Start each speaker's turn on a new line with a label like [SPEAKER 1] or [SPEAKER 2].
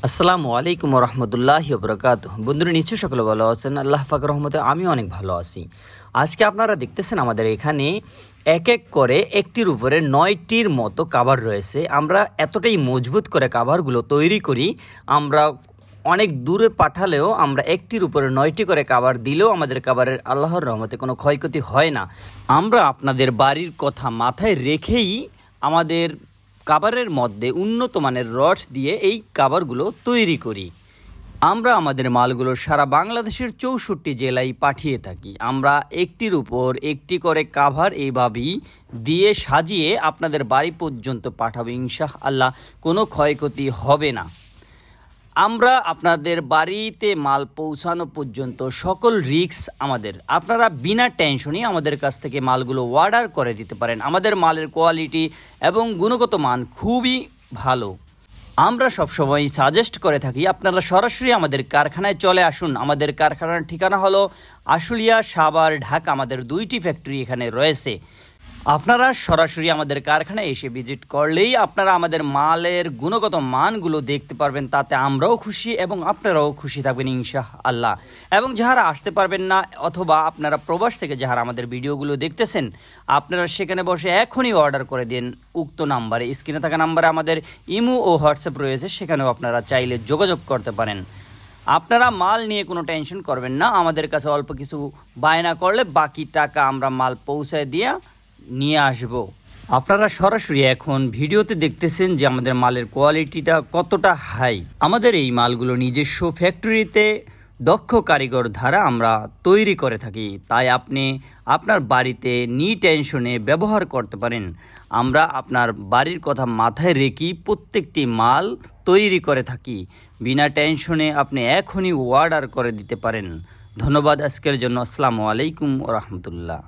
[SPEAKER 1] আসসালামু আলাইকুম রহমতুল্লাহি ওবরাকাতুহু। বন্ধুরা, নিশ্চয় সকলে ভালো আছেন। আল্লাহ পাকের রহমতে আমি অনেক ভালো আছি। আজকে আপনারা দেখতেছেন আমাদের এখানে এক এক করে একটির উপরে 9টির মতো কাভার রয়েছে। আমরা এতটাই মজবুত করে কাভারগুলো তৈরি করি, আমরা অনেক দূরে পাঠালেও আমরা একটির উপরে 9টি করে কাভার দিলেও আমাদের কাভারের আল্লাহর রহমতে কোনো ক্ষয়ক্ষতি হয় না। আমরা আপনাদের বাড়ির কথা মাথায় রেখেই আমাদের কাভারের মধ্যে উন্নত মানের রড দিয়ে এই কাভারগুলো তৈরি করি। আমরা আমাদের মালগুলো সারা বাংলাদেশের 64 জেলায় পাঠিয়ে থাকি। আমরা একটির উপর একটি করে কাভার এইভাবেই দিয়ে সাজিয়ে আপনাদের বাড়ি পর্যন্ত পাঠাবো, ইনশাআল্লাহ কোনো ক্ষয়ক্ষতি হবে না। আমরা আপনাদের বাড়িতে মাল পৌঁছানো পর্যন্ত সকল রিস্ক আমাদের। আপনারা বিনা টেনশনই আমাদের কাছ থেকে মালগুলো অর্ডার করে দিতে পারেন। আমাদের মালের কোয়ালিটি এবং গুণগত মান খুবই ভালো। আমরা সবসময় সাজেস্ট করে থাকি আপনারা সরাসরি আমাদের কারখানায় চলে আসুন। আমাদের কারখানার ঠিকানা হলো আশুলিয়া, সাভার, ঢাকা। আমাদের 2টি ফ্যাক্টরি এখানে রয়েছে। আপনারা সরাসরি আমাদের কারখানায় এসে ভিজিট করলেই আপনারা আমাদের মালের গুণগত মানগুলো দেখতে পারবেন। তাতে আমরাও খুশি এবং আপনারাও খুশি থাকবেন ইনশাআল্লাহ। এবং যারা আসতে পারবেন না অথবা আপনারা প্রবাস থেকে যারা আমাদের ভিডিওগুলো দেখতেছেন, আপনারা সেখানে বসে এখনই অর্ডার করে দিন উক্ত নাম্বারে। স্ক্রিনে থাকা নাম্বারে আমাদের ইমো ও হোয়াটসঅ্যাপ রয়েছে, সেখানেও আপনারা চাইলে যোগাযোগ করতে পারেন। আপনারা মাল নিয়ে কোনো টেনশন করবেন না। আমাদের কাছে অল্প কিছু বায়না করলে বাকি টাকা আমরা মাল পৌঁছায় দিয়ে নিয়ে আসব। আপনারা সরাসরি এখন ভিডিওতে দেখতেছেন যে আমাদের মালের কোয়ালিটিটা কতটা হাই। আমাদের এই মালগুলো নিজস্ব ফ্যাক্টরিতে দক্ষ কারিগর দ্বারা আমরা তৈরি করে থাকি, তাই আপনি আপনার বাড়িতে টেনশনে ব্যবহার করতে পারেন। আমরা আপনার বাড়ির কথা মাথায় রেখে প্রত্যেকটি মাল তৈরি করে থাকি। বিনা টেনশনে আপনি এখনই অর্ডার করে দিতে পারেন। ধন্যবাদ আজকের জন্য। আসসালামু আলাইকুম ওয়া রাহমাতুল্লাহ।